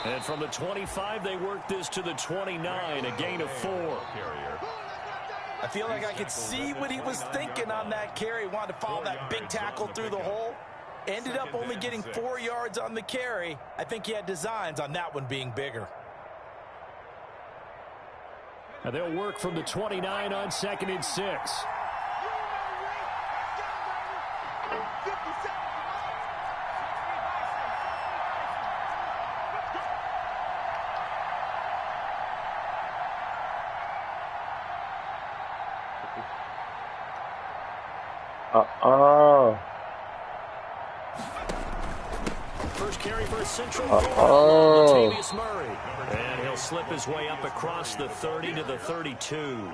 And from the 25, they worked this to the 29, a gain of 4. I feel like I could see what he was thinking on that carry. Wanted to follow that big tackle through the hole. Ended up only getting 4 yards on the carry. I think he had designs on that one being bigger. And they'll work from the 29 on 2nd and 6. First carry for a Central Latavius Murray. And he'll slip his way up across the 30 to the 32.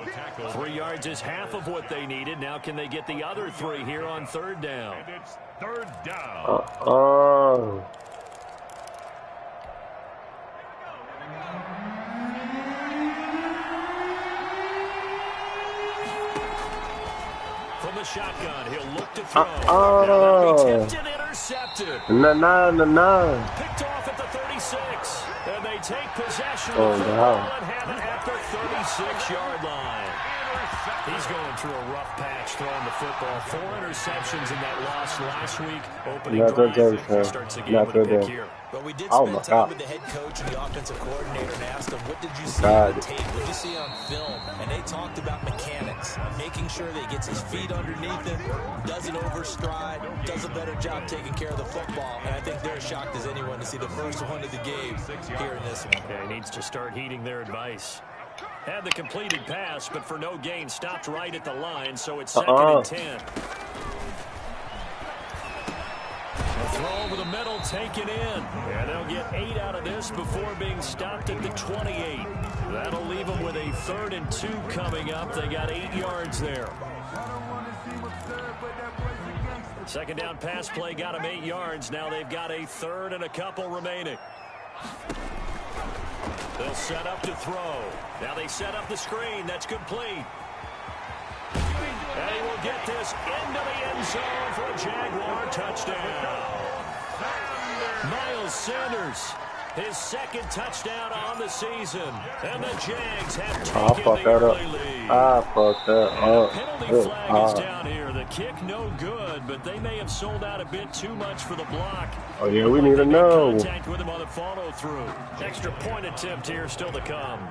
3 yards is half of what they needed. Now can they get the other 3 here on 3rd down? And it's 3rd down. From the shotgun, he'll look to throw. Now be tipped and intercepted. No. Picked off at the 36. And they take possession of the ball and have it at the 36-yard line. He's going through a rough patch throwing the football. 4 interceptions in that loss last week. Opening drive. Starts the game with a pick here. But we did spend time with the head coach and the offensive coordinator and asked them, what did you see on the tape? What did you see on film? And they talked about mechanics, making sure that he gets his feet underneath him, doesn't overstride, does a better job taking care of the football. And I think they're as shocked as anyone to see the first one of the game here in this one. Yeah, he needs to start heeding their advice. Had the completed pass, but for no gain, stopped right at the line, so it's 2nd and 10. A throw over the middle, taken in. And they'll get 8 out of this before being stopped at the 28. That'll leave them with a 3rd and 2 coming up. They got 8 yards there. 2nd down pass play got them 8 yards. Now they've got a 3rd and a couple remaining. They'll set up to throw. Now they set up the screen. That's complete. And he will get this into the end zone for a Jaguar touchdown. Miles Sanders, his 2nd touchdown on the season. And the Jags have taken the early lead. I fucked that up. Penalty flag is down here. The kick no good, but they may have sold out a bit too much for the block. Oh, yeah, we need to know. Contact with him on the follow-through. Extra point attempt here still to come.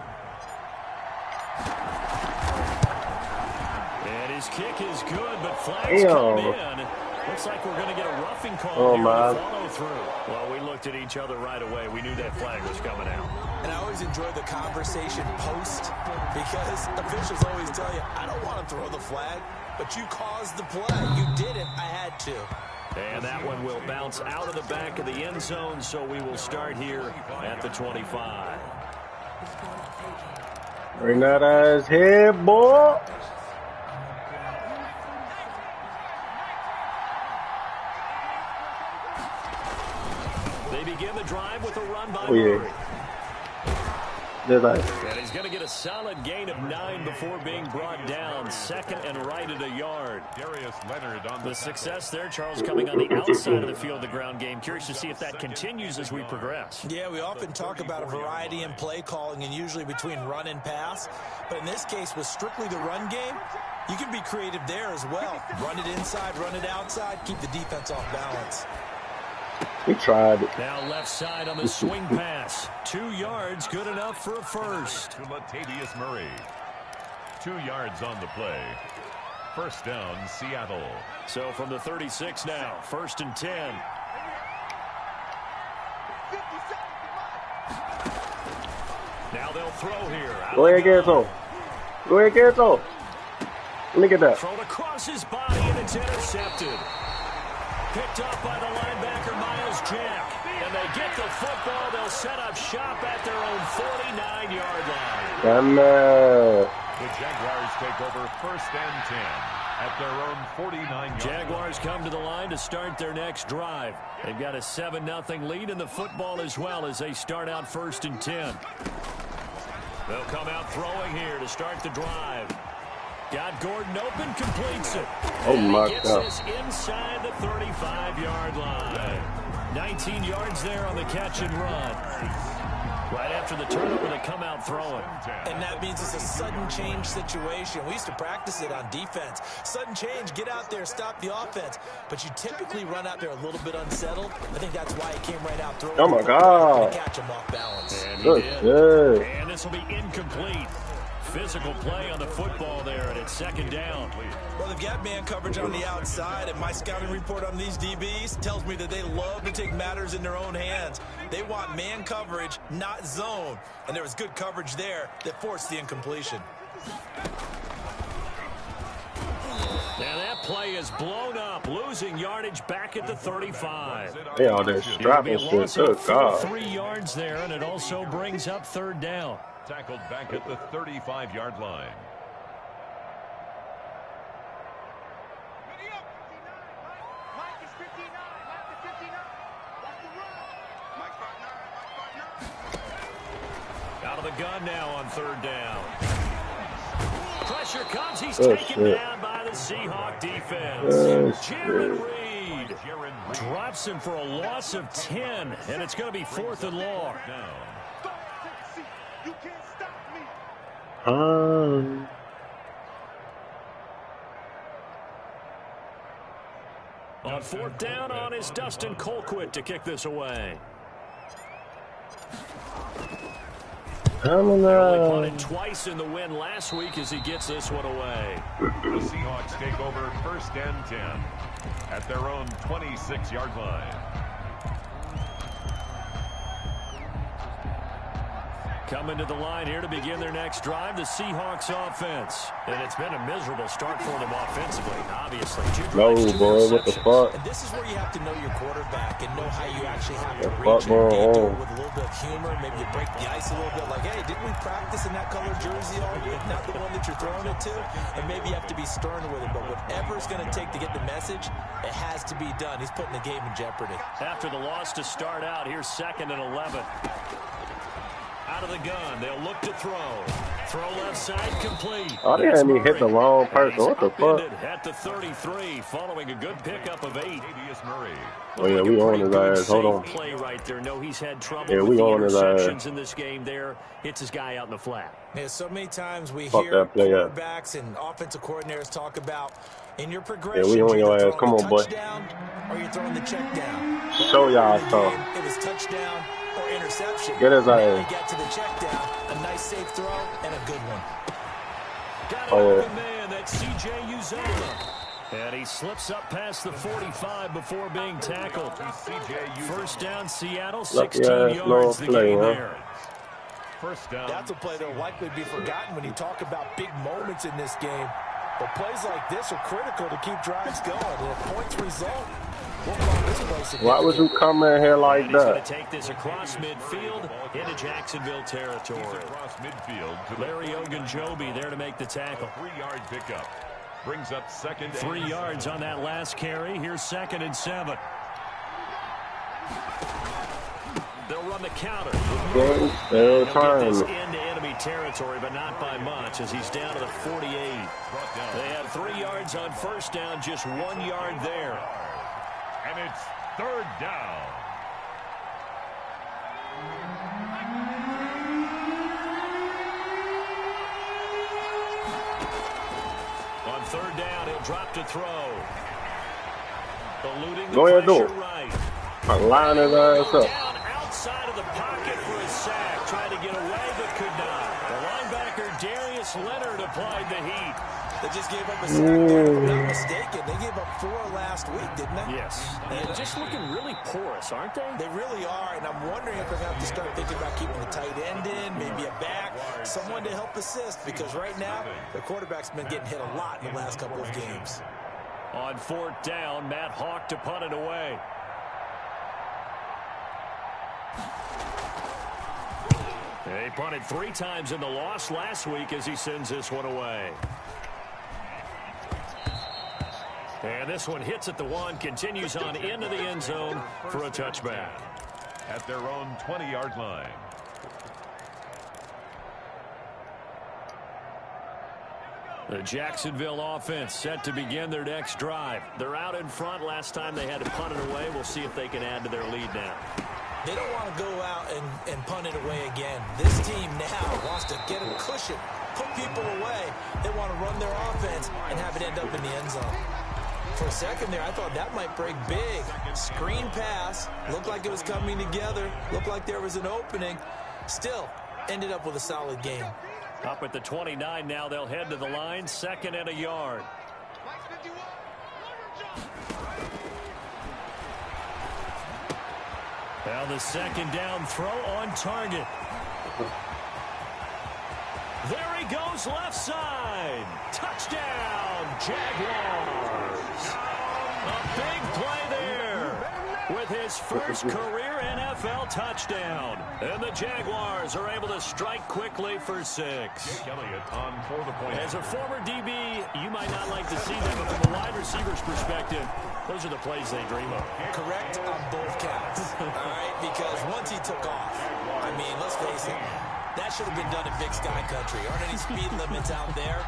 And his kick is good, but flags come in. Looks like we're going to get a roughing call here on the follow-through. Well, we looked at each other right away. We knew that flag was coming out. And I always enjoy the conversation post because officials always tell you, I don't want to throw the flag, but you caused the play. You did it. I had to. And that one will bounce out of the back of the end zone, so we will start here at the 25. Bring that ass here, boy. They begin the drive with a run by Murray. And he's going to get a solid gain of 9 before being brought down. 2nd and right at a yard. The success there, Charles, coming on the outside of the field, the ground game. Curious to see if that continues as we progress. Yeah, we often talk about a variety in play calling and usually between run and pass. But in this case, with strictly the run game, you can be creative there as well. Run it inside, run it outside, keep the defense off balance. We tried it. Now left side on the swing pass. 2 yards, good enough for a first. To Latavius Murray. 2 yards on the play. First down, Seattle. So from the 36 now, 1st and 10. Now they'll throw here. Go ahead, Gato. Go ahead, Gato. Look at that. Thrown across his body, and it's intercepted. Picked up by the linebacker, Miles Jack. And they get the football. They'll set up shop at their own 49-yard line. Damn it. The Jaguars First and 10 at their own 49-yard Jaguars come to the line to start their next drive. They've got a 7-0 lead in the football as well as they start out first and 10. They'll come out throwing here to start the drive. Got Gordon open, completes it. Oh, my God. Gets this inside the 35-yard line. 19 yards there on the catch and run. Right after the turnover, they come out throwing. And that means it's a sudden change situation. We used to practice it on defense. Sudden change, get out there, stop the offense. But you typically run out there a little bit unsettled. I think that's why he came right out throwing. Oh, my God. Catch him off balance. And he did. Good. And this will be incomplete. Physical play on the football there, and it's second down. Well, they've got man coverage on the outside, and my scouting report on these DBs tells me that they love to take matters in their own hands. They want man coverage, not zone. And there was good coverage there that forced the incompletion. Now that play is blown up, losing yardage back at the 35. Yeah, all that strapping shit. Good God. 3 yards there, and it also brings up third down. Tackled back at the 35-yard line. Out of the gun now on third down. Pressure comes. He's taken down by the Seahawk defense. Jared Reed drops him for a loss of 10, and it's going to be fourth and long. On fourth down on is Dustin Colquitt to kick this away. Only punted twice in the win last week as he gets this one away. The Seahawks take over first and 10 at their own 26-yard line. Coming to the line here to begin their next drive, the Seahawks offense. And it's been a miserable start for them offensively, obviously. No, boy, what the fuck? And this is where you have to know your quarterback and know how you actually have to reach and with a little bit of humor. Maybe you break the ice a little bit like, hey, didn't we practice in that color jersey all week? Not the one that you're throwing it to. And maybe you have to be stern with it. But whatever it's going to take to get the message, it has to be done. He's putting the game in jeopardy. After the loss to start out, here's second and 11. Out of the gun, they'll look to throw. Throw left side, complete. Oh, they had me hit the wrong person. What the fuck? At the 33, following a good pickup of 8. Oh yeah, we on his ass. Hold on. Play right there. No, he's had trouble Yeah, with we the on his interceptions ass. in this game. There, hits his guy out in the flat. Yeah, so many times we Fuck hear that play up. quarterbacks and offensive coordinators talk about in your progression. Yeah, we on your ass. Come on, boy. Or you're throwing the check down. Show y'all stuff. It was touchdown or interception. Get his now ass. we get to the check down. A nice safe throw and a good one. Got an open man. That's C.J. Uzomah. And he slips up past the 45 before being tackled. First down, Seattle, 16 yards the game there. First down. That's a play that will likely be forgotten when you talk about big moments in this game. But plays like this are critical to keep drives going. And if points result, why would you come in here like He's going that? to take this across midfield into Jacksonville territory. Across midfield to Larry Ogunjobi there to make the tackle. 3-yard pickup. Brings up second. 3 yards on that last carry. Here's second and 7. They'll run the counter. They'll get this into enemy territory, but not by much as he's down to the 48. They had 3 yards on first down, just 1 yard there. And it's third down. On third down, he'll drop to throw. Eluding the Go ahead, pressure do it. right. Line his ass up. Down outside of the pocket for a sack. Tried to get away, but could not. The linebacker, Darius Leonard, applied the heat. They just gave up a sack there, if I'm not mistaken. They gave up 4 last week, didn't they? Yes. And just looking really porous, aren't they? They really are, and I'm wondering if they're going to have to start thinking about keeping the tight end in, maybe a back, someone to help assist, because right now, the quarterback's been getting hit a lot in the last couple of games. On fourth down, Matt Hawk to punt it away. He punted 3 times in the loss last week as he sends this one away. And this one hits at the 1, continues on into the end zone for a touchback. At their own 20-yard line. The Jacksonville offense set to begin their next drive. They're out in front. Last time they had to punt it away. We'll see if they can add to their lead now. They don't want to go out and punt it away again. This team now wants to get a cushion, put people away. They want to run their offense and have it end up in the end zone. For a second there, I thought that might break big. Screen pass. Looked like it was coming together. Looked like there was an opening. Still, ended up with a solid game. Up at the 29 now, they'll head to the line, 2nd and a yard. Now the 2nd down throw on target. There he goes, left side. Touchdown, Jaguars. A big play there with his first career NFL touchdown. And the Jaguars are able to strike quickly for 6. Elliott on for the point. As a former DB, you might not like to see them, but from a wide receiver's perspective, those are the plays they dream of. Correct on both counts. All right, because once he took off, I mean, let's face it, that should have been done in Big Sky Country. Aren't any speed limits out there?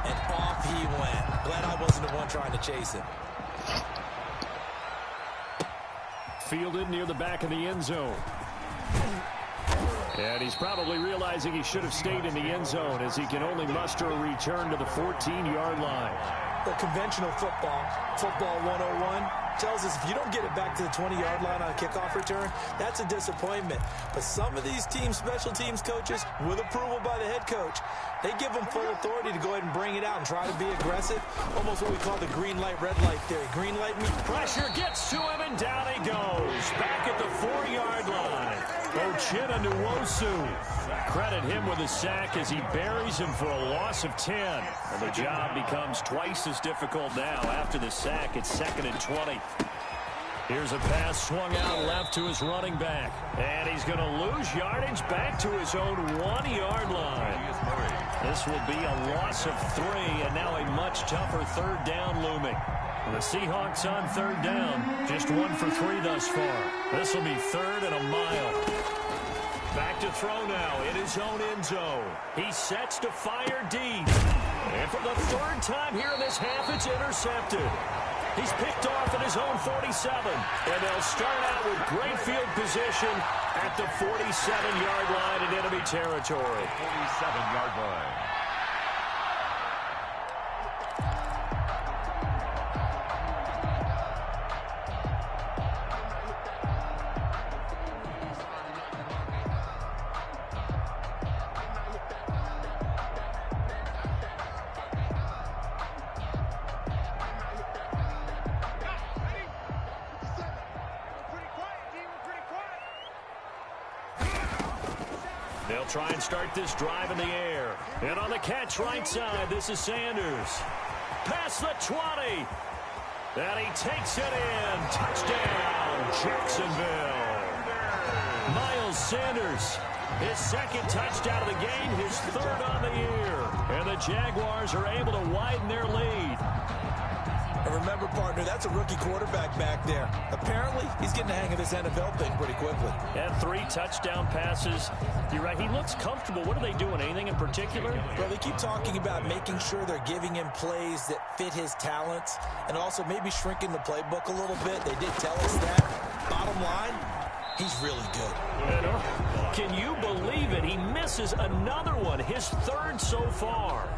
And off he went. Glad I wasn't the one trying to chase him. Fielded near the back of the end zone. And he's probably realizing he should have stayed in the end zone as he can only muster a return to the 14-yard line. The conventional football 101, tells us if you don't get it back to the 20-yard line on a kickoff return, that's a disappointment. But some of these teams, special teams coaches, with approval by the head coach, they give them full authority to go ahead and bring it out and try to be aggressive. Almost what we call the green light, red light theory. Green light means pressure gets to him, and down he goes. Back at the 4-yard line. Ochita Nwosu. Credit him with a sack as he buries him for a loss of 10. And the job becomes twice as difficult now after the sack. It's 2nd and 20. Here's a pass swung out left to his running back. And he's going to lose yardage back to his own 1-yard line. This will be a loss of 3, and now a much tougher 3rd down looming. The Seahawks on 3rd down, just 1 for 3 thus far. This will be 3rd and a mile. Back to throw now in his own end zone. He sets to fire deep. And for the 3rd time here in this half, it's intercepted. He's picked off at his own 47. And they'll start out with great field position at the 47-yard line in enemy territory. 47-yard line. They'll try and start this drive in the air. And on the catch right side, this is Sanders. Past the 20. And he takes it in. Touchdown, Jacksonville. Miles Sanders, his 2nd touchdown of the game, his 3rd on the year. And the Jaguars are able to widen their lead. And remember, partner, that's a rookie quarterback back there. Apparently, he's getting the hang of this NFL thing pretty quickly. And 3 touchdown passes. You're right, he looks comfortable. What are they doing? Anything in particular? Well, they keep talking about making sure they're giving him plays that fit his talents and also maybe shrinking the playbook a little bit. They did tell us that. Bottom line, he's really good. Can you believe it? He misses another one, his 3rd so far.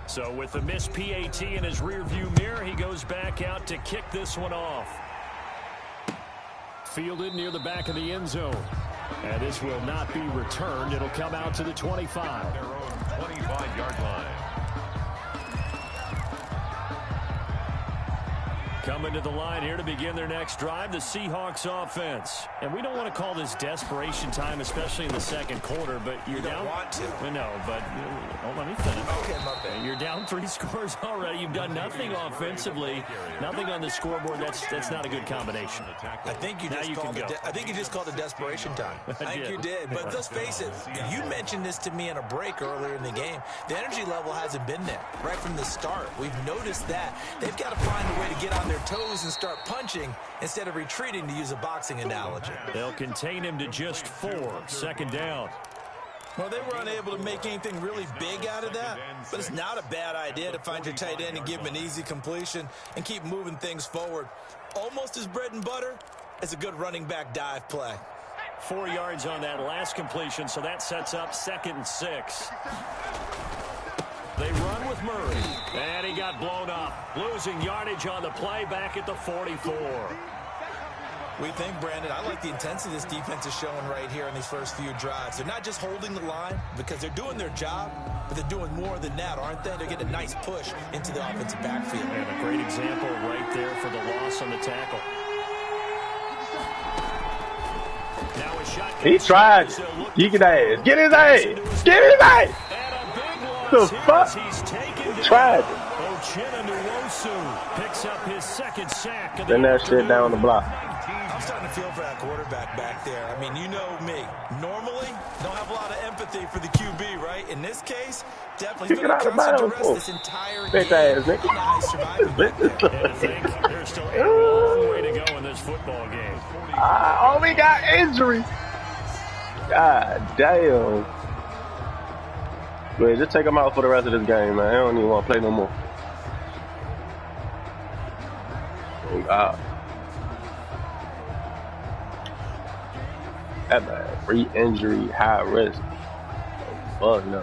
So with the missed PAT in his rearview mirror, he goes back out to kick this one off. Fielded near the back of the end zone. And this will not be returned. It'll come out to the 25. Their own 25-yard line. Coming to the line here to begin their next drive, the Seahawks offense. And we don't want to call this desperation time, especially in the second quarter, but you're down. Want to. Well, no, but let me finish. Okay, my bad. You're down 3 scores already. You've done nothing offensively, nothing on the scoreboard. That's not a good combination. I think you just called it desperation time. I think you did. But let's face it, you mentioned this to me in a break earlier in the game. The energy level hasn't been there right from the start. We've noticed that. They've got to find a way to get on their toes and start punching instead of retreating, to use a boxing analogy. They'll contain him to just 4. Second down. Well, they were unable to make anything really big out of that, but it's not a bad idea to find your tight end and give him an easy completion and keep moving things forward. Almost as bread and butter as a good running back dive play. 4 yards on that last completion, so that sets up 2nd and 6. They run with Murray, and he got blown up, losing yardage on the play back at the 44. We think, Brandon, I like the intensity this defense is showing right here in these first few drives. They're not just holding the line because they're doing their job, but they're doing more than that, aren't they? They're getting a nice push into the offensive backfield. And a great example right there for the loss on the tackle. Now a shot. He tried. You get ass. Get his ass. Get his ass. The fuck? Tried. Picks up his 2nd sack. Send that shit down the block. I'm starting to feel for that quarterback back there. I mean, you know me. Normally, don't have a lot of empathy for the QB, right? In this case, definitely going to constant arrest this entire game. Ass, nigga. There's still a long way to go in this football game. Oh, we got injury. God damn. Man, just take him out for the rest of this game, man. I don't even want to play no more. Oh, God. That man, re-injury, high risk. Oh, no.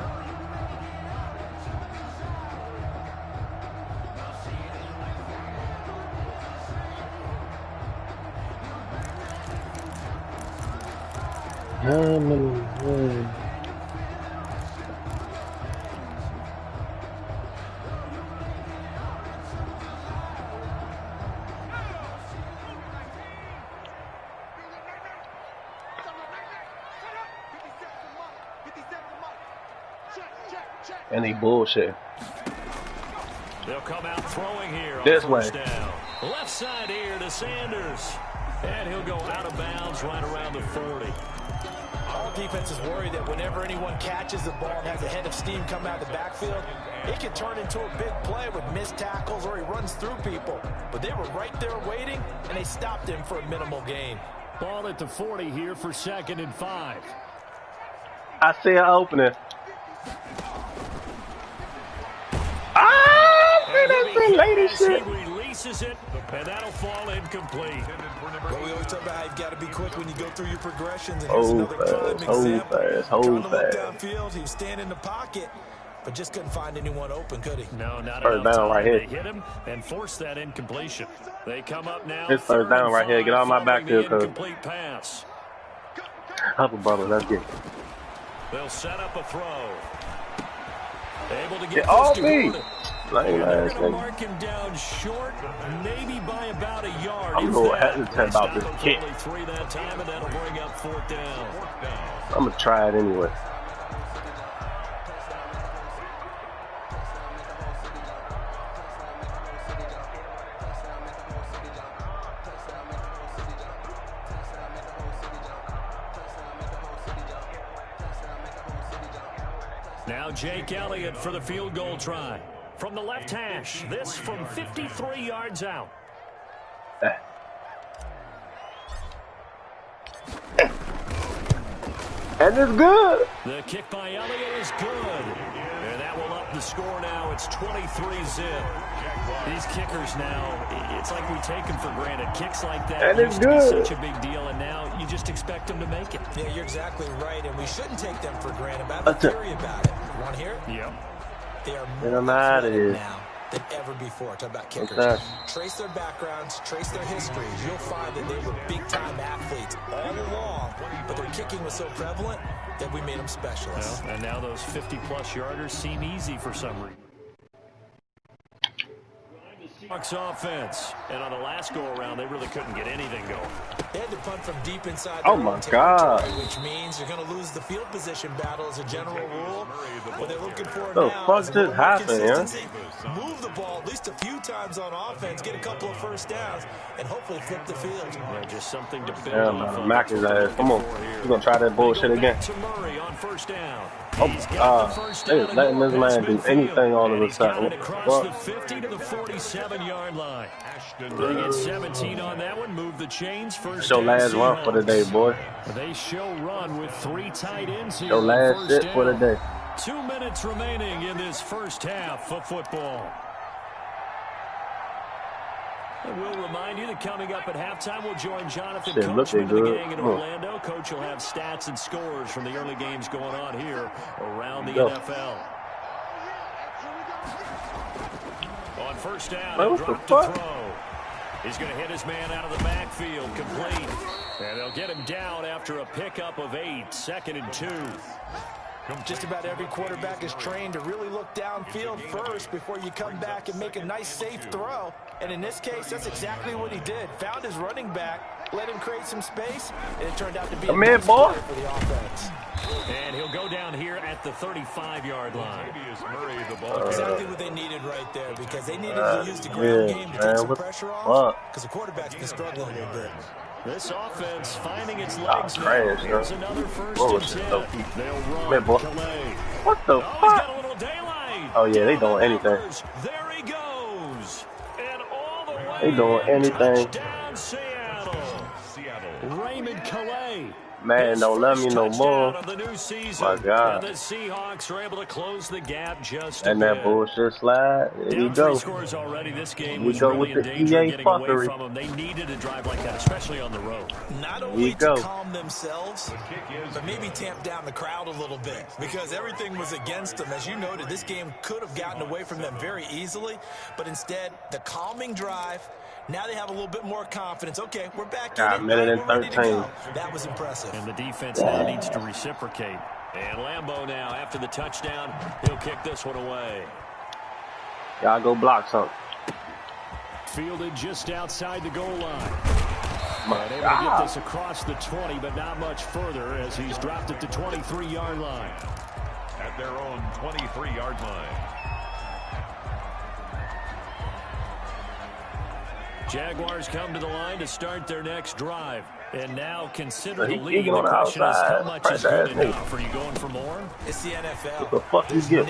And they bullshit. They'll come out throwing here. This way. Down. Left side here to Sanders. And he'll go out of bounds right around the 40. All defenses worry that whenever anyone catches the ball and has a head of steam coming out of the backfield, it can turn into a big play with missed tackles or he runs through people. But they were right there waiting, and they stopped him for a minimal gain. Ball at the 40 here for 2nd and 5. I see an opening. Lady shit. He releases it, and that'll fall incomplete. Well, we always talk about how you've got to be quick when you go through your progressions. And hold here's another prime example. Trying to look downfield, he was standing in the pocket, but just couldn't find anyone open, could he? No, not first down right here. They hit him and forced that incompletion. They come up now. It's first down right here. Get on my backfield, coach. Incomplete pass. Help him, brother. Let's get. They'll set up a throw. Able to get all this me. to They're going to mark him down short, maybe by about a yard. I'm going to hesitate about this kick. 3 that time, and that'll bring up 4th down. I'm going to try it anyway. Now Jake Elliott for the field goal try. From the left hash, this from 53 yards out. And it's good. The kick by Elliott is good. And that will up the score now. It's 23-zip. These kickers now, it's like we take them for granted. Kicks like that used to be such a big deal, and now you just expect them to make it. Yeah, you're exactly right, and we shouldn't take them for granted. But I have a theory about it. You want to hear it? Yep. They are more athletic now than ever before. Talk about kickers. Trace their backgrounds, trace their histories. You'll find that they were big-time athletes all along, but their kicking was so prevalent that we made them specialists. Well, and now those 50-plus yarders seem easy for some reason. Seahawks offense. And on the last go-around, they really couldn't get anything going. They had to punt from deep inside their own territory, which means you're going to lose the field position battle as a general rule. What they're looking for the now fuck is just happened, yeah? move the ball at least a few times on offense, get a couple of first downs, and hopefully flip the field. Yeah, just something to build off of. Mac his ass. Come on. We're going to try that bullshit again. To Murray on first down. Oh, they just letting this man do anything all of a sudden. Across the 50 to the 47-yard line. They get 17 on that one. Move the chains. First your last run for the day, boy. They show run with 3 tight ends here. Your last shit for the day. 2 minutes remaining in this first half of football. And we'll remind you that coming up at halftime, we'll join Jonathan Coachman and the gang in Orlando. Coach will have stats and scores from the early games going on here around the NFL. On first down, he'll drop to throw. He's going to hit his man out of the backfield, complete. And they'll get him down after a pickup of 8, 2nd and 2. Just about every quarterback is trained to really look downfield first before you come back and make a nice, safe throw. And in this case, that's exactly what he did. Found his running back, let him create some space, and it turned out to be a nice play for the offense. And he'll go down here at the 35-yard line. Exactly what they needed right there, because they needed to use the ground game to take some pressure off, because the quarterback's been struggling a little bit. This offense finding its legs now. Here's another first and 10. They'll run Calais. What the fuck? Oh, yeah, they doing anything. There he goes. And all the way they doing anything. Down Seattle. Raymond Calais. Man, don't love me no more. My God. And the Seahawks are able to close the gap just and that bullshit slide. There you go. Scores already. This game we was go really with in the danger EA getting fuckery. away from them. They needed a drive like that, especially on the road. Not only to calm themselves, but maybe tamp down the crowd a little bit, because everything was against them. As you noted, this game could have gotten away from them very easily, but instead, the calming drive. Now they have a little bit more confidence. Okay, we're back in it. Minute and 13. That was impressive. And the defense now needs to reciprocate. And Lambeau now, after the touchdown, he'll kick this one away. Y'all go block something. Fielded just outside the goal line. And able to get this across the 20, but not much further as he's dropped it to 23-yard line. At their own 23-yard line. Jaguars come to the line to start their next drive. And now consider the lead. The question is, how much is good enough? Are you going for more? It's the NFL. What the fuck you get?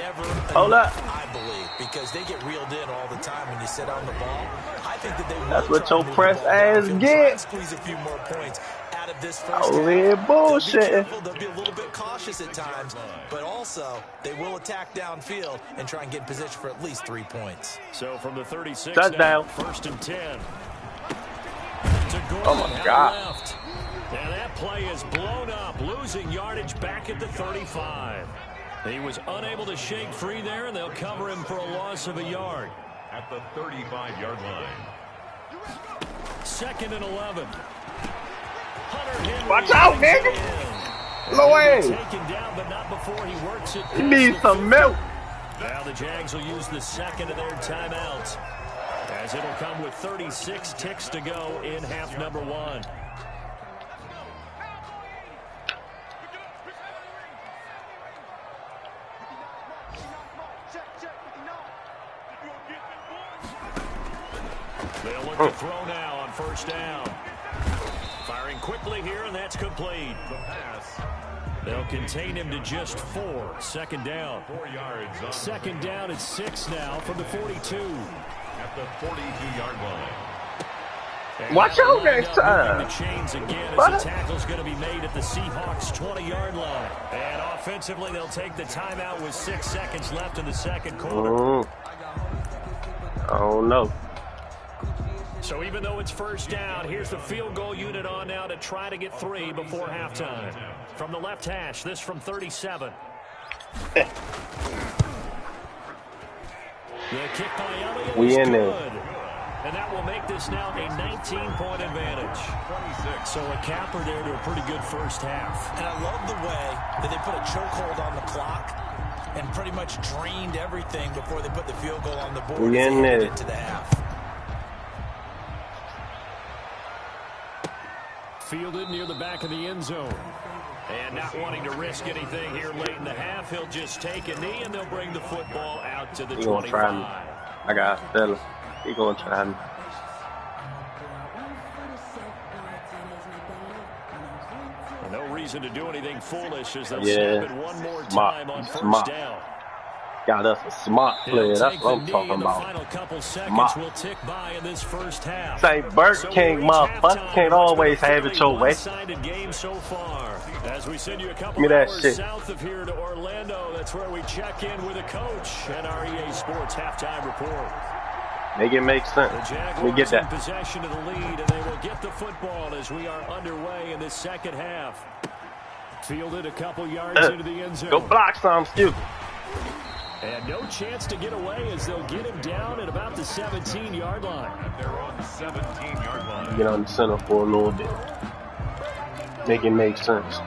Hold up. I believe, because they get reeled in all the time when you sit on the ball. I think that they will. That's what your press ass get. Squeeze a few more points out of this first half. Bullshit. They'll be a little bit cautious at times, but also they will attack downfield and try and get in position for at least 3 points. So from the 36, touchdown. 1st and 10. Oh my God. Left. And that play is blown up, losing yardage back at the 35. He was unable to shake free there, and they'll cover him for a loss of a yard. At the 35-yard line. 2nd and 11. Hunter Henry. Watch out, nigga. No way. Taken down, but not before he works it. He needs some milk. Now the Jags will use the 2nd of their timeouts, as it'll come with 36 ticks to go in half number 1. They'll look to throw now on 1st down. Firing quickly here, and that's complete. The pass. They'll contain him to just 4. 2nd down. 4 yards. 2nd down at 6 now from the 42. At the 42-yard line. And watch out next time. The chains again as the tackle's going to be made at the Seahawks 20-yard line. And offensively, they'll take the timeout with 6 seconds left in the 2nd quarter. Oh no. So even though it's 1st down, here's the field goal unit on now to try to get 3 before halftime. From the left hash, this from 37. The kick by Elliott we is in good. there. And that will make this now a 19-point advantage. 26. So a capper there to a pretty good first half. And I love the way that they put a chokehold on the clock and pretty much drained everything before they put the field goal on the board. We in there. To the half. Fielded near the back of the end zone. And not wanting to risk anything here late in the half, he'll just take a knee and they'll bring the football out to the 25. Try me. I got a feeling he gonna try me. No reason to do anything foolish as they'll snap it one more time on first down. Got us a smart player. That's what I'm talking about. Final couple seconds will tick by in this first half. Say Burger King, motherfucker, can't always have it your way. Game so far. As we send you a couple Give me that hours shit. south of here to Orlando, that's where we check in with a coach and our EA Sports halftime report. Make it make sense. Let me get that. Possession of the lead, and they will get the football as we are underway in this second half. Fielded a couple yards into the end zone. Go block some, excuse me. And no chance to get away as they'll get him down at about the 17-yard line. They're on the 17-yard line. Get on the center for a little bit. Make it make sense.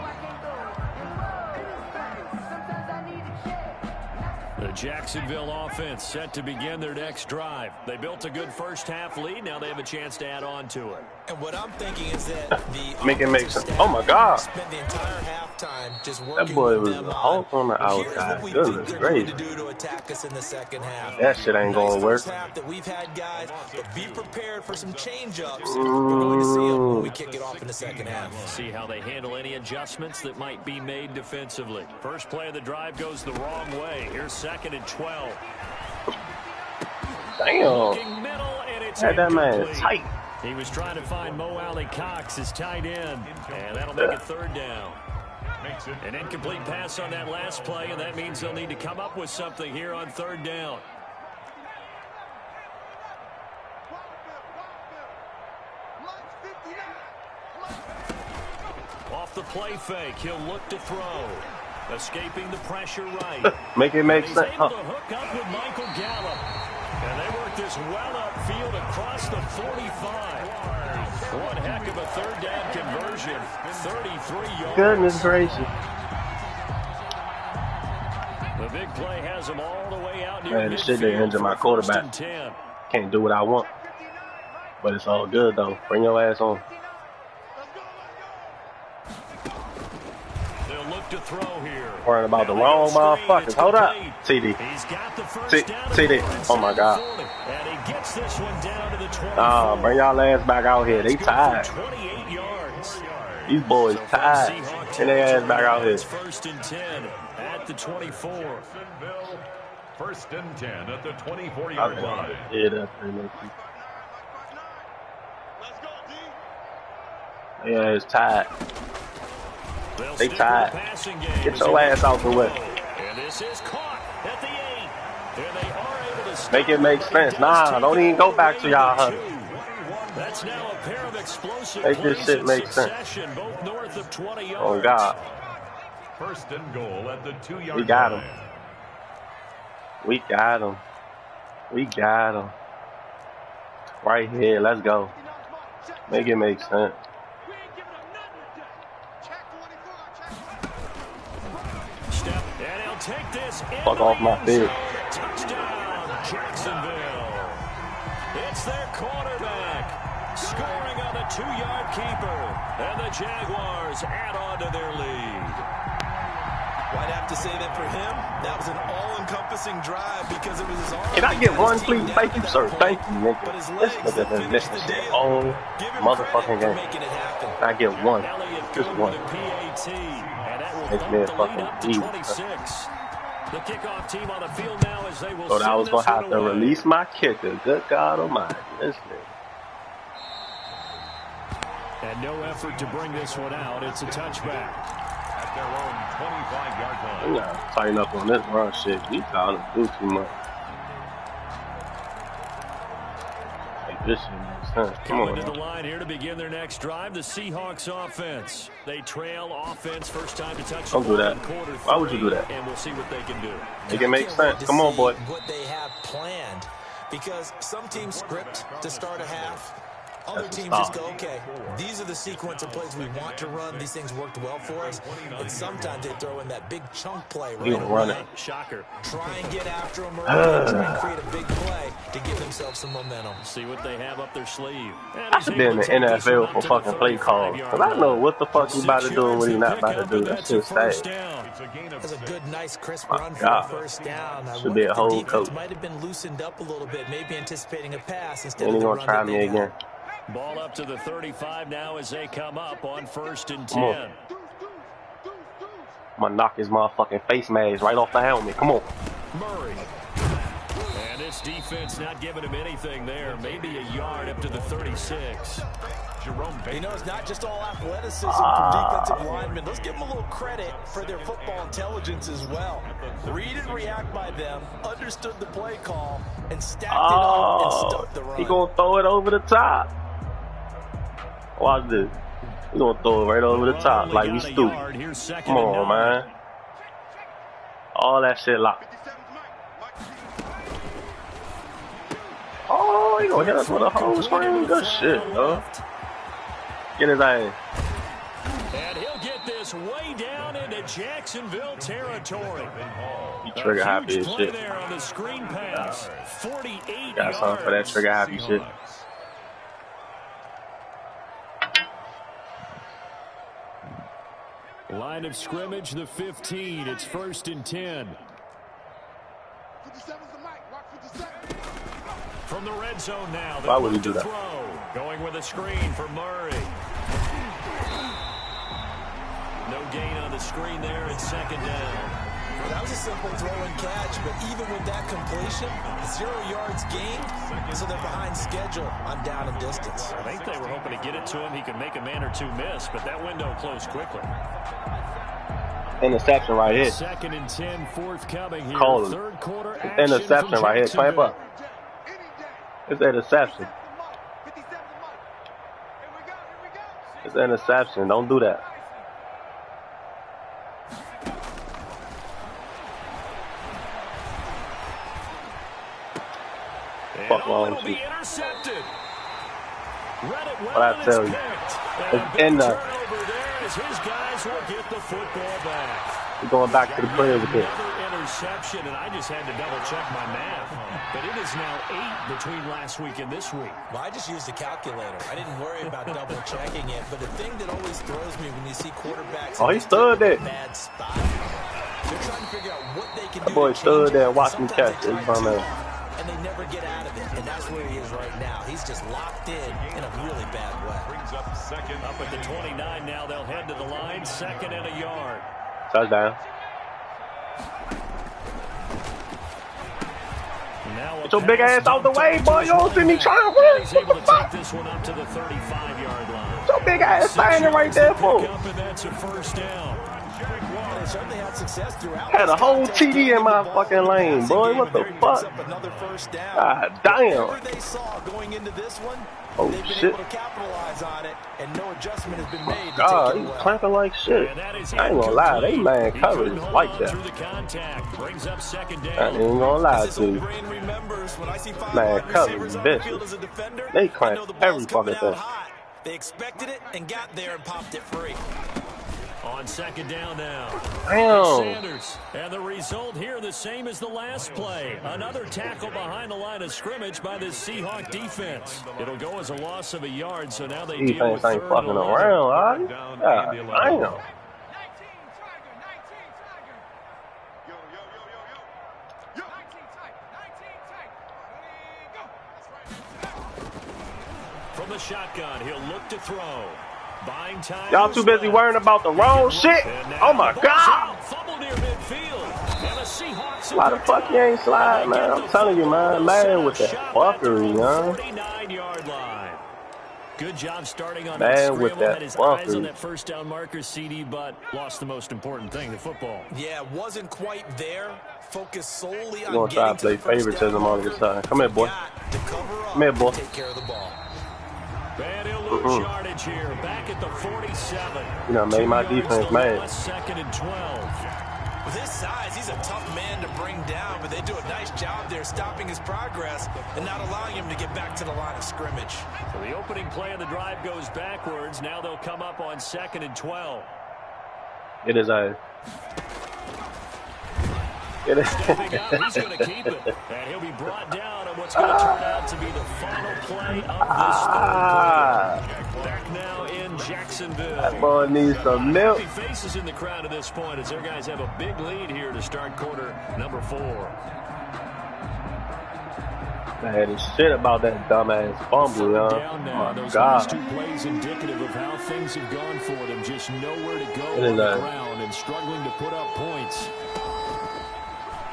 The Jacksonville offense set to begin their next drive. They built a good first half lead. Now they have a chance to add on to it. And what I'm thinking is that the make it make sense. Oh my God! Spent the entire halftime just working That boy was them a Hulk on the outside. Goodness gracious! To attack us in the second half. That shit ain't gonna work. That we've had guys, but be prepared for some change-ups. We're going to see them when we kick it off in the second half. See how they handle any adjustments that might be made defensively. First play of the drive goes the wrong way. Here's 2nd and 12. Damn! Had that man tight. He was trying to find Mo Alley Cox as tight end, and that'll make it 3rd down. An incomplete pass on that last play, and that means they'll need to come up with something here on 3rd down. Off the play fake, he'll look to throw. Escaping the pressure right. Make it make sense. He's able to hook up with Michael Gallup. And they work this well upfield across the 45. One heck of a 3rd down conversion. 33 yards. Goodness gracious. The big play has them all the way out near Man, the shit they injured my quarterback. Can't do what I want. But it's all good though. Bring your ass on. They'll look to throw here. Worrying about the wrong motherfuckers. Hold up. TD. TD. Oh my God. And he gets this one down to the 24. Nah, bring y'all ass back out here. They tired. 28 yards. These boys tired. Send their ass back out here. 1st and 10 at the 24. 1st and 10 at the 24-yard line. Yeah, that's pretty much it. Yeah, it's tired. They tired. Get your ass out the way. And this is caught at the 8. And they are able to make it make sense. Nah, don't even go back to y'all huddle. That's now a pair of explosive make this shit make sense. Both north of 20 yards. Oh God. 1st and goal at the 2-yard line. We got him. We got him. We got him. Right here. Let's go. Make it make sense. Take this fuck off my field. Touchdown, Jacksonville. It's their quarterback scoring on the 2-yard keeper. And the Jaguars add on to their lead. Well, I'd have to say that for him, that was an all-encompassing drive because it was his arm. Can I get one, please? Thank you, sir. Thank you, nigga. This nigga been missing shit all motherfucking game. Can I get one? Just one. Makes me a fucking idiot. The kickoff team on the field now as they will. So I was gonna have to release my kicker. Good God Almighty, this nigga. And no effort to bring this one out. It's a touchback at their own 25-yard line. I'm gonna tighten up on this run shit. We trying to do too much. Like this shit makes sense. Come on. To the line here to begin their next drive. The Seahawks offense. They trail offense first time to touch. Don't do that. Why would you do that? And we'll see what they can do. Make it make sense. Come on, boy. What they have planned, because some teams script to start a half. Other teams just go, okay, these are the sequence of plays we want to run. These things worked well for us. And sometimes they throw in that big chunk play right away. Shocker. Try and get after them early. Try and create a big play to give themselves some momentum. See what they have up their sleeve. I should be in the NFL for fucking play calls. Because I know what the fuck you about to do and what you're not about to do. That's just sad. That's a good, nice, crisp run for a first down. Should be a whole coach. Might have been loosened up a little bit, maybe anticipating a pass instead of the run. Ain't gonna try me again. Ball up to the 35 now as they come up on 1st and 10. I'm gonna knock his motherfucking face mask right off the helmet. Come on. Murray. And this defense not giving him anything there. Maybe a yard up to the 36. You know, it's not just all athleticism from defensive linemen. Let's give them a little credit for their football intelligence as well. Read and react by them, understood the play call, and stacked it up and stuck the run. He gonna throw it over the top. Watch this. He gonna throw it right over the top like we stupid. Come on, man. All that shit locked. Oh, he gonna hit us with a whole screen. Good shit, though. Get his ass. And he'll get this way down into Jacksonville territory. He trigger happy as shit. There on the screen pass. 48 got something for that trigger happy shit. Line of scrimmage, the 15. It's 1st and 10. From the red zone now. Why would he do that? Going with a screen for Murray. No gain on the screen there. It's 2nd down. Well, that was a simple throw and catch, but even with that completion, 0 yards gained, so they're behind schedule on down and distance. I think they were hoping to get it to him. He could make a man or two miss, but that window closed quickly. Interception right here. 2nd and 10, forthcoming here. Call it. 3rd quarter action. Interception right here. Clamp up. It's interception. It's interception. Don't do that. Fuck wrong with you. What I tell you. It's in the. His guys will get the football back. We're going back to the player with it. Interception, and I just had to double check my math. But it is now 8 between last week and this week. Well, I just used a calculator. I didn't worry about double checking it. But the thing that always throws me when you see quarterbacks he stood there. Bad spot, they're trying to figure out what they can do. That boy stood there and watched me catch it. And they never get out of it. And that's where he is right now. He's just locked in a really bad way. Brings up 2nd. Up at the 29 now. They'll head to the line. 2nd and a yard. Touchdown. Get your big ass out the way, boy. You don't see me trying to run. He's able to take this one up to the 35-yard line. Get your big ass standing right there, fool. That's a 1st down. They certainly had success throughout. Had a whole TD in my fucking lane, boy. What the fuck? God damn. They saw going into this one. Oh shit. Able to capitalize on it, and no adjustment has been made. God, he's clamping like shit. I ain't gonna lie, they man coverage is like that. I ain't gonna lie to you. Man coverage is vicious. They clamp every fucking thing. They expected it and got there and popped it free. On 2nd down now. Damn. Sanders. And the result here the same as the last play. Another tackle behind the line of scrimmage by this Seahawk defense. It'll go as a loss of a yard, so now they deal with 3rd ain't fucking around, damn. From the shotgun, he'll look to throw. Y'all too busy worrying about the wrong shit. Oh my God! Why the fuck you ain't slide, man? I'm telling you, man. Man with that fuckery, huh? Good job starting on that scramble. with that had his eyes on fuckery. that 1st down marker, CD, but lost the most important thing, the football. Yeah, wasn't quite there. Focused solely on You're gonna try to play favoritism on this side. Come here, boy. Come here, boy. Take care of the ball. And he'll lose yardage here. Back at the 47. You know, made my defense mad. 2nd and 12. With his size, he's a tough man to bring down, but they do a nice job there stopping his progress and not allowing him to get back to the line of scrimmage. So the opening play of the drive goes backwards. Now they'll come up on 2nd and 12. It is a... It is. He's going to keep it. And he'll be brought down on what's going to turn out to be the final play of this third. Back now in Jacksonville. That boy needs some milk. Happy faces in the crowd at this point as their guys have a big lead here to start quarter number 4. I had his shit about that dumbass fumble, y'all. Oh my Those God. last 2 plays indicative of how things have gone for them. Just nowhere to go on the ground and struggling to put up points.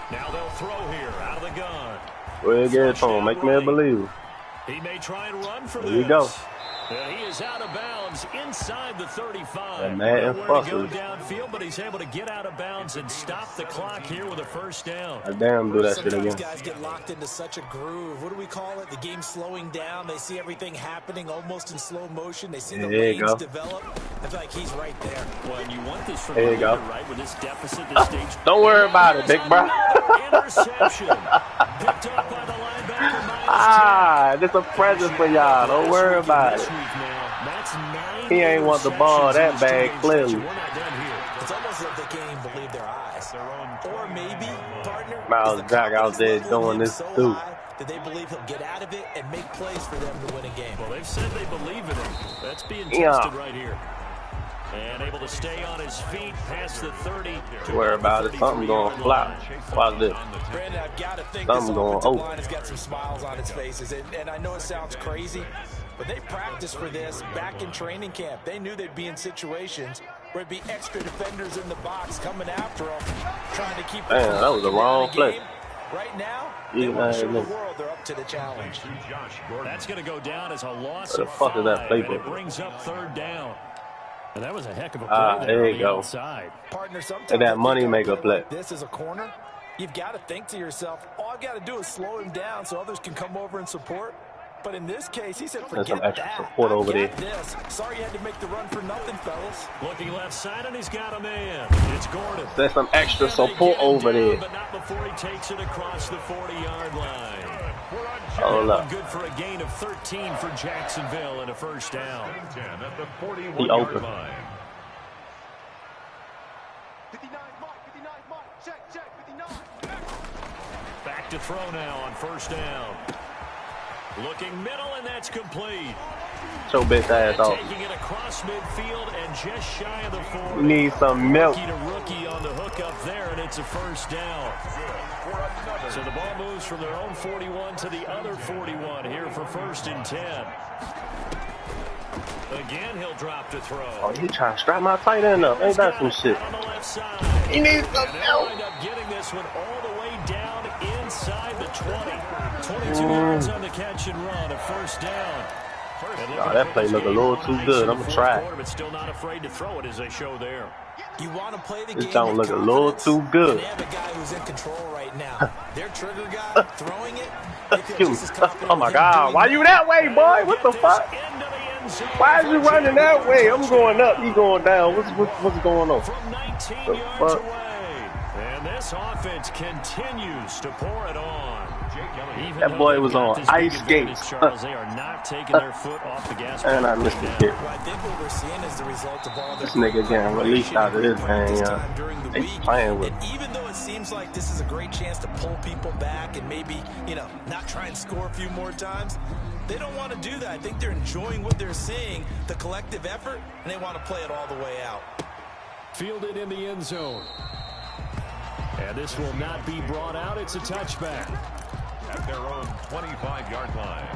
Now they'll throw here out of the gun. Well, get it to him. Make me believe. He may try and run for There this. you go. And he is out of bounds inside the 35. And man, Nowhere to go downfield, but he's able to get out of bounds and stop the clock here with a first down. I damn do that shit Sometimes again. guys get locked into such a groove. What do we call it? The game slowing down. They see everything happening almost in slow motion. They see the lanes develop. I feel like he's right there. Well, and you want this from there you go. Right with this deficit, this stage. Don't worry about it, big bro. Interception. Picked up by the linebacker. This a present for y'all. Don't worry about it. He ain't want the ball that bad, clearly. It's almost like they can't even believe their eyes. Or maybe, partner, Miles Jack out there doing this too. That they believe he'll get out of it and make plays for them to win a game. Well, they've said they believe in him. That's being tested right here. And able to stay on his feet past the 30. Don't worry about it. Something going to fly. Watch this. Brandon, I've got to think something this going offensive on. line has got some smiles on its faces. And I know it sounds crazy, but they practiced for this back in training camp. They knew they'd be in situations where it'd be extra defenders in the box coming after them, trying to keep them. Damn, that was the wrong play. Right now, they want to show the world they're up to the challenge. That's going to go down as a loss of 5. What the fuck is that playbook? And it brings up 3rd down. And that was a heck of a play there you go. Outside. Partner, and that money maker play. This is a corner. You've got to think to yourself, all I've got to do is slow him down so others can come over and support. But in this case, he said, forget some extra that. support over there. This. Sorry you had to make the run for nothing, fellas. Looking left side, and he's got a man. It's Gordon. There's some extra support over there. But not before he takes it across the 40-yard line. Hold up. Good for a gain of 13 for Jacksonville and a first down. He open. Back to throw now on first down. Looking middle, and that's complete. So bitch ass off. Taking it across midfield and just shy of the 40. We need some milk. Rookie to rookie on the hook up there, and it's a first down. So the ball moves from their own 41 to the other 41 here for 1st and 10. Again, he'll drop to throw. Oh, he trying to strap my tight end up. Ain't that some shit? On the left side. He needs some They'll milk. wind up getting this one all the way down inside the 20. 22 yards on the catch and run, a first down. Oh, that play look a little too good. I'm gonna try. But still not afraid to throw it as they show there. You want to play the This game don't with look a little too good. They have a guy who's in control right now. Their trigger guy throwing it. Excuse me. Oh my God! Why you that way, boy? What the fuck? Why is you running that way? I'm going up. You going down? What's going on? From 19 yards away, and this offense continues to pour it on. That boy was on ice skates. Charles, they are not taking their foot off the gas. And I missed the kick. I think what we're seeing is the result of all This nigga getting released out of this man, They playing with. And even though it seems like this is a great chance to pull people back and maybe, not try and score a few more times, they don't want to do that. I think they're enjoying what they're seeing, the collective effort, and they want to play it all the way out. Fielded in the end zone. And this will not be brought out. It's a touchback. At their own 25-yard line.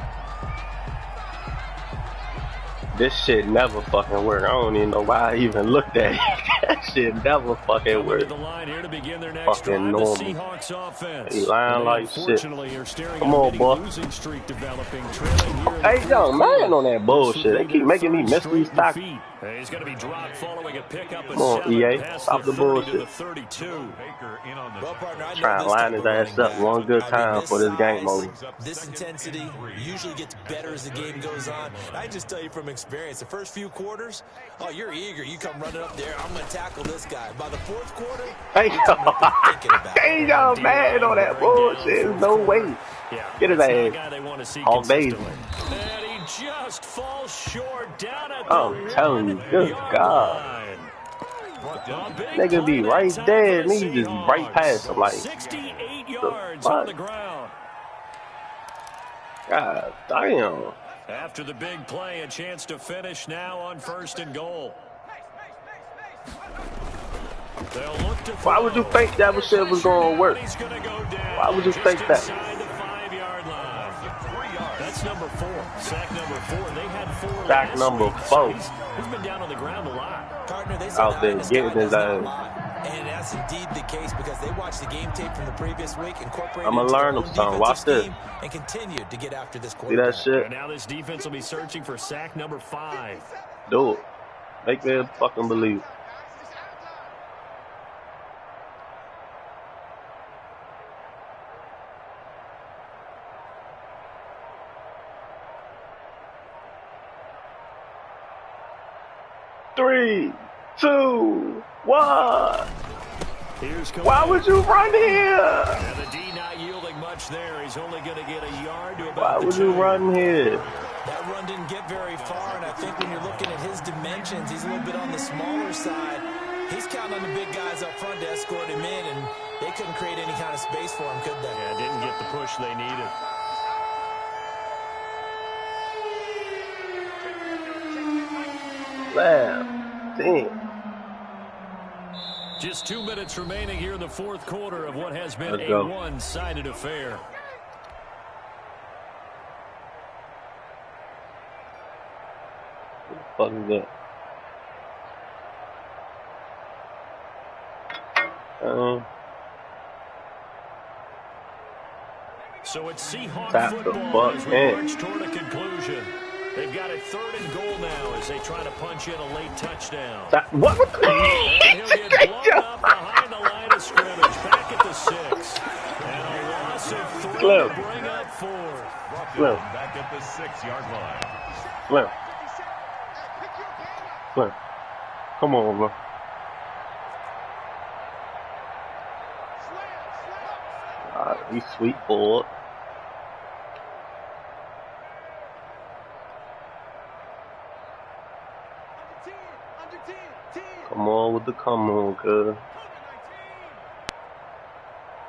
This shit never fucking work. I don't even know why I even looked at it. That shit never fucking work. Fucking normal. He lying like shit. Come on, boy. Hey, young man on that bullshit. They keep making me miss these tackles. He's going to be dropped following a pickup. Come on, EA. Stop the bullshit. Well, partner, I trying know to line his ass up one good time for this game mode. This intensity usually gets better as the game goes on. I just tell you from experience, the first few quarters, oh, you're eager. You come running up there. I'm going to tackle this guy. By the fourth quarter, ain't y'all mad on that bullshit. There's no way. Get his ass on base. Just falls short down at I'm telling you, good God. Nigga be right there, and he just right past him like 68 yards on the ground. God damn. After the big play, a chance to finish now on 1st and goal. They'll look to Why would you think that shit was going to work? Why would you think that? That's number 4. Sack number 4. They had 4. Sack number 4. He's been down on the ground a lot. Partner, they out there getting his ass. And that's indeed the case because they watched the game tape from the previous week, incorporated I'm gonna learn them something. Watch this. And continued to get after this See quarterback. that shit? And now this defense will be searching for sack number 5. Do it. Make me fucking believe. Three, 2, 1. Why would you run here? And the D not yielding much there. He's only going to get a yard to about. Why would you run here? That run didn't get very far, and I think when you're looking at his dimensions, he's a little bit on the smaller side. He's counting on the big guys up front to escort him in, and they couldn't create any kind of space for him, could they? Yeah, didn't get the push they needed. Man, damn. Just 2 minutes remaining here in the 4th quarter of what has been a one-sided affair. What the fuck is that? So it's Seahawks football as we march toward a conclusion. They've got a 3rd and goal now as they try to punch in a late touchdown. What? And he'll get blown up behind the line of scrimmage, back at the 6. And a loss of 3 to bring up 4. Back at the 6-yard line. Slim. Come on, bro. He's sweet forward. Come on with the come on, cuz.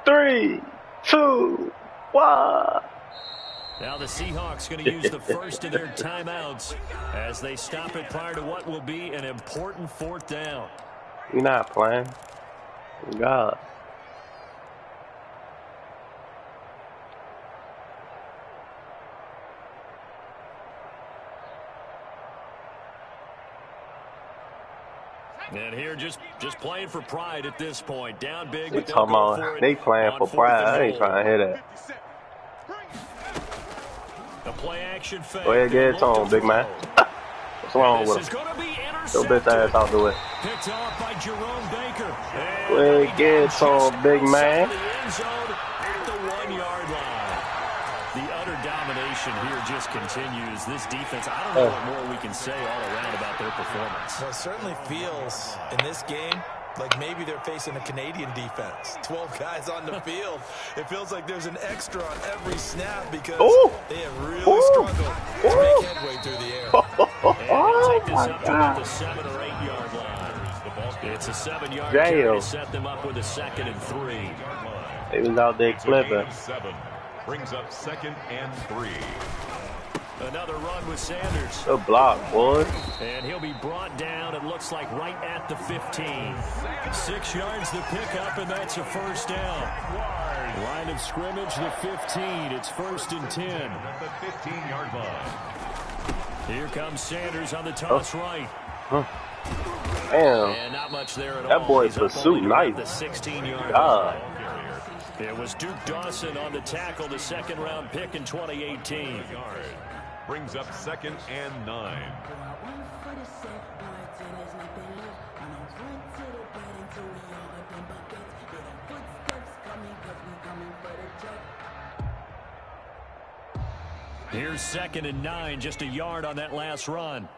3, 2, 1. Now the Seahawks going to use the first of their timeouts as they stop it prior to what will be an important 4th down. You're not playing. God. And here just playing for pride at this point. Down big, but talking about they playing for pride. I ain't trying to hear that. The play action fake. Go ahead, get it on, big man. What's wrong with him? Your bitch ass out the way. Picked off by Jerome Baker. Go ahead, get it on, big man. At the 1-yard line. The utter domination here just continues. This defense, I don't know what more we can say all around about their performance. Well, it certainly feels in this game like maybe they're facing a Canadian defense. 12 guys on the field. It feels like there's an extra on every snap because they have really struggled to make headway through the air. And take this up to about the 7 or 8 yard line. It's a 7-yard carry to set them up with a 2nd and 3. They was out there clipping. Brings up 2nd and 3. Another run with Sanders. Good block, boy. And he'll be brought down, it looks like, right at the 15. 6 yards the pickup, and that's a 1st down. Line of scrimmage, the 15. It's 1st and 10. At the 15-yard line. Here comes Sanders on the toss right. Damn. And not much there at all. That boy pursued nice. The 16-yard line. It was Duke Dawson on the tackle, the 2nd-round pick in 2018. Brings up 2nd and 9. Here's 2nd and 9, just a yard on that last run.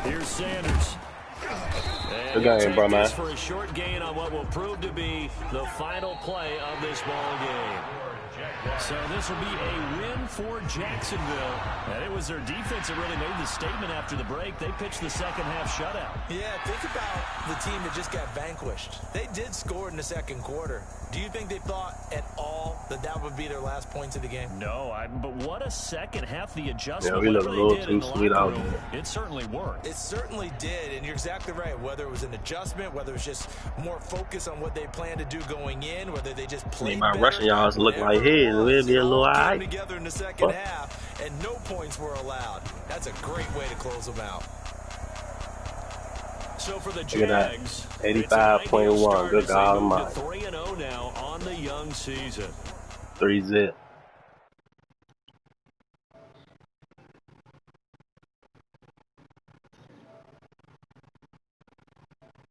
Here's Sanders. Good game, bro, man. For a short gain on what will prove to be the final play of this ball game. So this will be a win for Jacksonville. And it was their defense that really made the statement after the break. They pitched the second half shutout. Yeah, think about the team that just got vanquished. They did score in the second quarter. Do you think they thought at all that that would be their last points of the game? No, but what a second half. The adjustment. Yeah, we look a little too sweet out there. It certainly worked. It certainly did, and you're exactly right. Whether it was an adjustment, whether it was just more focus on what they planned to do going in, whether they just played better. Rushing y'all look like his, we'll be a little alright. Together in the second half, and no points were allowed. That's a great way to close them out. So for the Jags, 85.1. Good God Almighty. 3-0 now on the young season. 3-zip.